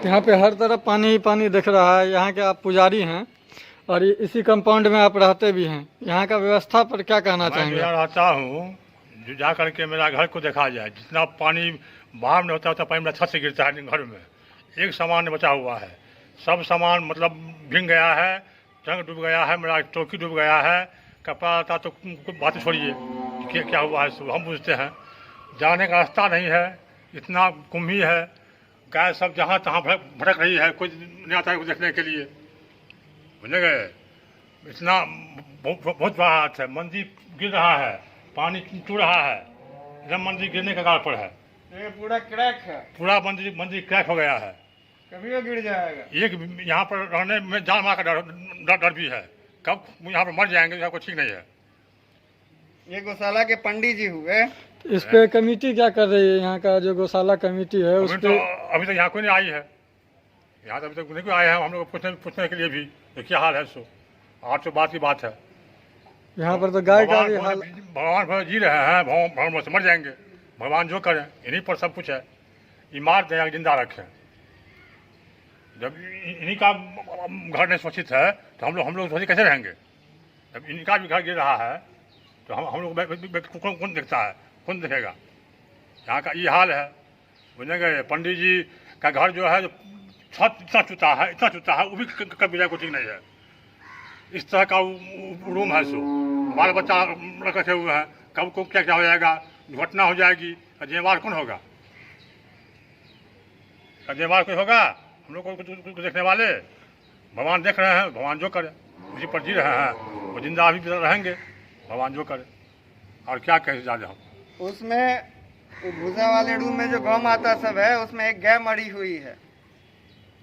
यहाँ पे हर तरफ पानी ही पानी दिख रहा है। यहाँ के आप पुजारी हैं और इसी कंपाउंड में आप रहते भी हैं। यहाँ का व्यवस्था पर क्या कहना चाहेंगे? मैं रहता हूँ, जा करके मेरा घर को देखा जाए, जितना पानी बाहर में होता है उतना पानी मेरा छत से गिरता है घर में। एक सामान बचा हुआ है, सब सामान मतलब भीग गया है, टंग डूब गया है, मेरा चौकी डूब गया है, कपड़ा आता तो बात छोड़िए क्या हुआ है सब हम पूछते हैं। जाने का रास्ता नहीं है, इतना कुम्भी है, गाय सब जहाँ तहाँ भटक रही है, कोई नहीं आता है देखने के लिए, समझे गए। इतना बहुत बड़ा हाथ है, मंदिर गिर रहा है, पानी टूट रहा है, एकदम मंदिर गिरने के कगार पर है। ये पूरा क्रैक है, पूरा मंदिर क्रैक हो गया है, कभी वो गिर जाएगा। एक यहाँ पर रहने में जान मार का डर भी है, कब यहाँ पर मर जाएंगे यहाँ कोई ठीक नहीं है। ये गौशाला के पंडित जी हुए, इस पे कमेटी क्या कर रही है? यहाँ का जो गौशाला कमेटी है उस पे अभी तक यहाँ कोई नहीं आई है, यहाँ अभी तक नहीं कोई आया है हम लोग पूछने के लिए भी क्या हाल है। सो आज तो बात की बात है, यहाँ पर तो गाय का भी हाल। भगवान जी रहे हैं, भगवान से मर जाएंगे, भगवान जो करें इन्हीं पर सब कुछ है। ये मार दें जिंदा रखें, जब इन्हीं का घर नहीं सुरक्षित है तो हम लोग सुरक्षित कैसे रहेंगे? जब इनका भी घर गिर रहा है तो हम लोग कौन देखता है, कौन देखेगा? यहाँ का ये हाल है, बुझेंगे। पंडित जी का घर जो है, जो छत इतना चुता है वो भी कभी जाए कुछ ठीक नहीं है। इस तरह का रूम है, सो बाल बच्चा रखे हुए हैं, कब को क्या हो जाएगा, घटना हो जाएगी, जिम्मेवार कौन होगा? जिम्मेवार कोई होगा? हम लोग को देखने वाले भगवान देख रहे हैं, भगवान जो करे उसी पर जी रहे हैं, वो जिंदा अभी रहेंगे, भगवान जो करे। और क्या कहे ज़्यादा हम उसमें भूसा वाले रूम में जो गौ माता सब है उसमें एक गाय मरी हुई है,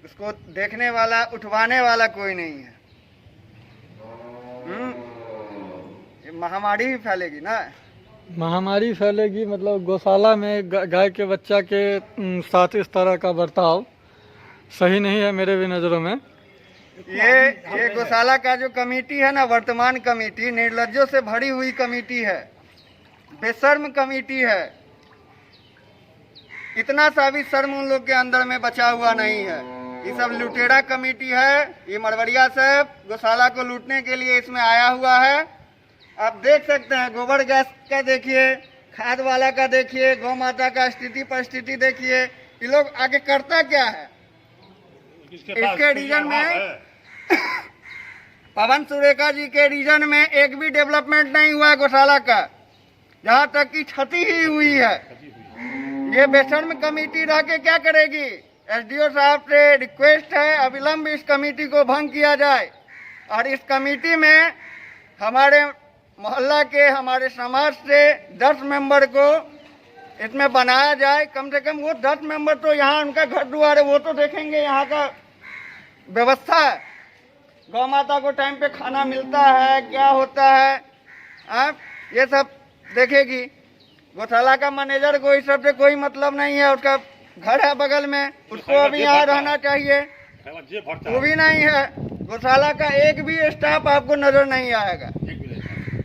उसको देखने वाला उठवाने वाला कोई नहीं है। ये महामारी भी फैलेगी ना, महामारी फैलेगी। मतलब गौशाला में गाय के बच्चा के साथ इस तरह का बर्ताव सही नहीं है मेरे भी नज़रों में। ये गौशाला का जो कमेटी है ना, वर्तमान कमेटी निर्लज्जों से भरी हुई कमेटी है, बेशर्म कमेटी है। इतना सा भी शर्म उन लोग के अंदर में बचा हुआ नहीं है। ये सब लुटेरा कमेटी है। ये मरवरिया साहब गौशाला को लूटने के लिए इसमें आया हुआ है। आप देख सकते हैं, गोबर गैस का देखिए, खाद वाला का देखिए, गौ माता का स्थिति परिस्थिति देखिए। ये लोग आगे करता क्या है? इसके रीजन में पवन सुरेखा जी के रीजन में एक भी डेवलपमेंट नहीं हुआ है गौशाला का, जहाँ तक की क्षति ही हुई है। ये बेशर्म कमेटी रह के क्या करेगी? एसडीओ साहब से रिक्वेस्ट है, अविलंब इस कमेटी को भंग किया जाए और इस कमेटी में हमारे मोहल्ला के, हमारे समाज से 10 मेंबर को इसमें बनाया जाए। कम से कम वो 10 मेंबर तो यहाँ उनका घर द्वार है, वो तो देखेंगे यहाँ का व्यवस्था है, गौ माता को टाइम पे खाना मिलता है, क्या होता है, आप ये सब देखेगी। गौशाला का मैनेजर को इस सब से कोई मतलब नहीं है, उसका घर है बगल में, उसको अभी यहाँ रहना चाहिए, वो भी नहीं है। गौशाला का एक भी स्टाफ आपको नजर नहीं आएगा।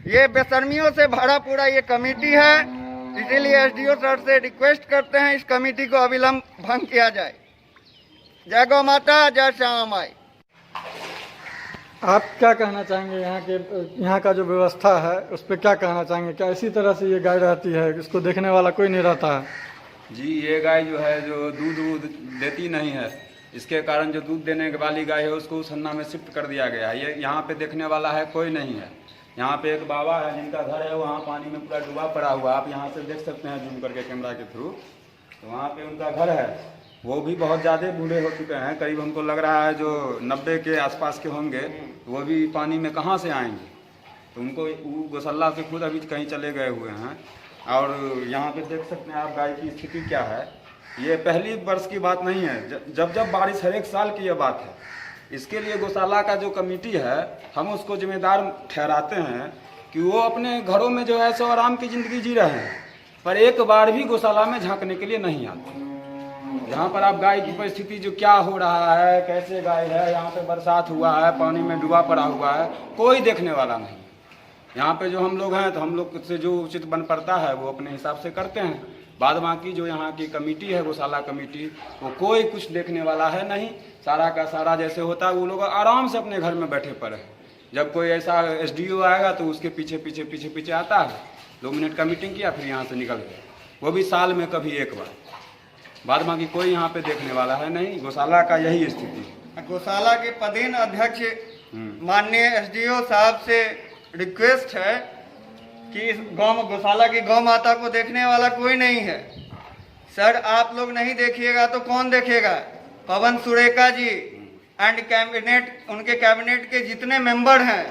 ये बेशर्मियों से भरा पूरा ये कमेटी है, इसीलिए एसडीओ सर से रिक्वेस्ट करते हैं इस कमेटी को अविलंब भंग किया जाए। जय गौ माता, जय श्यामा माई। आप क्या कहना चाहेंगे यहाँ का जो व्यवस्था है उस पर क्या कहना चाहेंगे? क्या इसी तरह से ये गाय रहती है, इसको देखने वाला कोई नहीं रहता है? जी, ये गाय जो है जो दूध देती नहीं है, इसके कारण जो दूध देने वाली गाय है उसको उस हन्ना में शिफ्ट कर दिया गया है। ये यहाँ पे देखने वाला है कोई नहीं है। यहाँ पे एक बाबा है जिनका घर है वहाँ पानी में पूरा डूबा पड़ा हुआ, आप यहाँ से देख सकते हैं जूम करके कैमरा के थ्रू। तो वहाँ पे उनका घर है, वो भी बहुत ज़्यादा बूढ़े हो चुके हैं, करीब हमको लग रहा है जो 90 के आसपास के होंगे। वो भी पानी में कहाँ से आएंगे? तो उनको गौशाला से खुद अभी कहीं चले गए हुए हैं। और यहाँ पे देख सकते हैं आप गाय की स्थिति क्या है। ये पहली वर्ष की बात नहीं है, जब जब बारिश हर एक साल की ये बात है। इसके लिए गौशाला का जो कमेटी है हम उसको जिम्मेदार ठहराते हैं कि वो अपने घरों में जो है सो आराम की ज़िंदगी जी रहे हैं, पर एक बार भी गौशाला में झांकने के लिए नहीं आते। यहाँ पर आप गाय की परिस्थिति जो क्या हो रहा है, कैसे गाय है, यहाँ पे बरसात हुआ है, पानी में डूबा पड़ा हुआ है, कोई देखने वाला नहीं। यहाँ पे जो हम लोग हैं तो हम लोग से जो उचित बन पड़ता है वो अपने हिसाब से करते हैं। बाद बाकी जो यहाँ की कमेटी है गौशाला कमेटी, वो कोई कुछ देखने वाला है नहीं। सारा का सारा जैसे होता है वो लोग आराम से अपने घर में बैठे पड़े हैं। जब कोई ऐसा एसडीओ आएगा तो उसके पीछे पीछे पीछे पीछे आता है, 2 मिनट का मीटिंग किया फिर यहाँ से निकल गया, वो भी साल में कभी एक बार। बाद बाकी कोई यहाँ पे देखने वाला है नहीं। गौशाला का यही स्थिति है। गौशाला के पदेन अध्यक्ष माननीय एसडीओ साहब से रिक्वेस्ट है कि इस गौशाला की गौ माता को देखने वाला कोई नहीं है। सर आप लोग नहीं देखिएगा तो कौन देखेगा? पवन सुरेखा जी एंड कैबिनेट, उनके कैबिनेट के जितने मेंबर हैं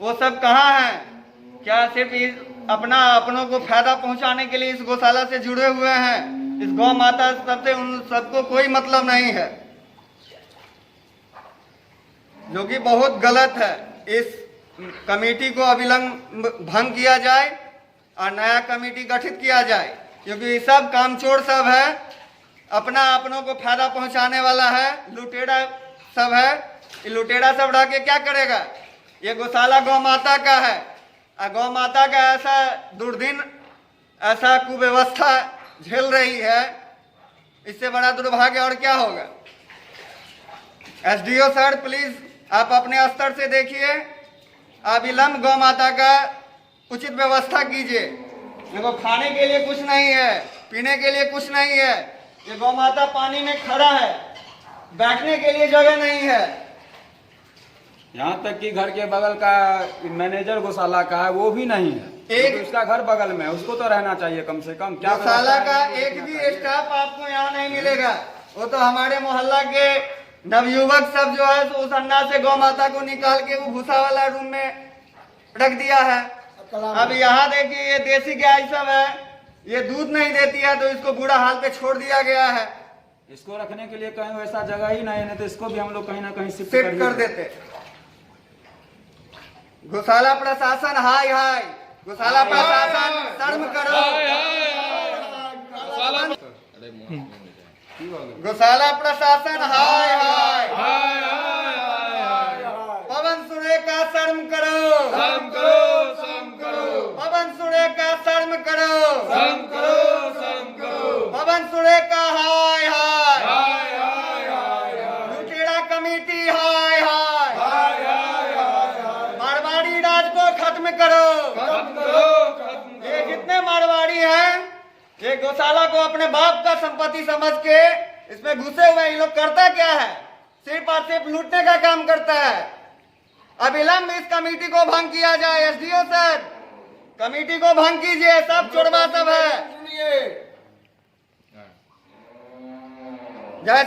वो सब कहाँ हैं? क्या सिर्फ अपनों को फायदा पहुंचाने के लिए इस गौशाला से जुड़े हुए हैं? इस गौ माता सबसे उन सबको कोई मतलब नहीं है, जो कि बहुत गलत है। इस कमेटी को अविलंब भंग किया जाए और नया कमेटी गठित किया जाए, क्योंकि ये सब कामचोर सब है, अपनों को फायदा पहुंचाने वाला है, लुटेरा सब है। ये लुटेरा सब रह के क्या करेगा? ये गौशाला गौ माता का है और गौ माता का ऐसा दुर्दिन, ऐसा कुव्यवस्था झेल रही है, इससे बड़ा दुर्भाग्य और क्या होगा? एसडीओ सर प्लीज आप अपने स्तर से देखिए, अविलंब गौ माता का उचित व्यवस्था कीजिए। देखो खाने के लिए कुछ नहीं है, पीने के लिए कुछ नहीं है, ये गौ माता पानी में खड़ा है, बैठने के लिए जगह नहीं है। यहाँ तक कि घर के बगल का मैनेजर गौशाला का है वो भी नहीं है, एक तो उसका घर बगल में है, उसको तो रहना चाहिए कम से कम। क्या गौशाला का एक भी स्टाफ आपको यहाँ नहीं मिलेगा। वो तो हमारे मोहल्ला के नवयुवक सब जो है तो उस अन्ना से गौ माता को निकाल के वो भूसा वाला रूम में रख दिया है। अब यहाँ देखिए ये देसी गाय सब है, ये दूध नहीं देती है तो इसको बुरा हाल पे छोड़ दिया गया है। इसको रखने के लिए कहीं वैसा जगह ही नहीं है, तो इसको भी हम लोग कहीं ना कहीं शिफ्ट कर देते। गौशाला प्रशासन हाय हाय, गौशाला प्रशासन शर्म करो। गौशाला प्रशासन हाय हाय, पवन सुरेखा शर्म करो, पवन सुरेखा शर्म करो, पवन सुरेखा हाय हाय, लुटेरा कमेटी हाय हाय, मारवाड़ी राज को खत्म करो। ये जितने मारवाड़ी हैं ये गौशाला को अपने बाप का संपत्ति समझ के इसमें घुसे हुए, ये लोग करता क्या है? सिर्फ और सिर्फ लूटने का काम करता है। अविलंब इस कमेटी को भंग किया जाए। एसडीओ सर कमेटी को भंग कीजिए, सब चोरबा सब है। जय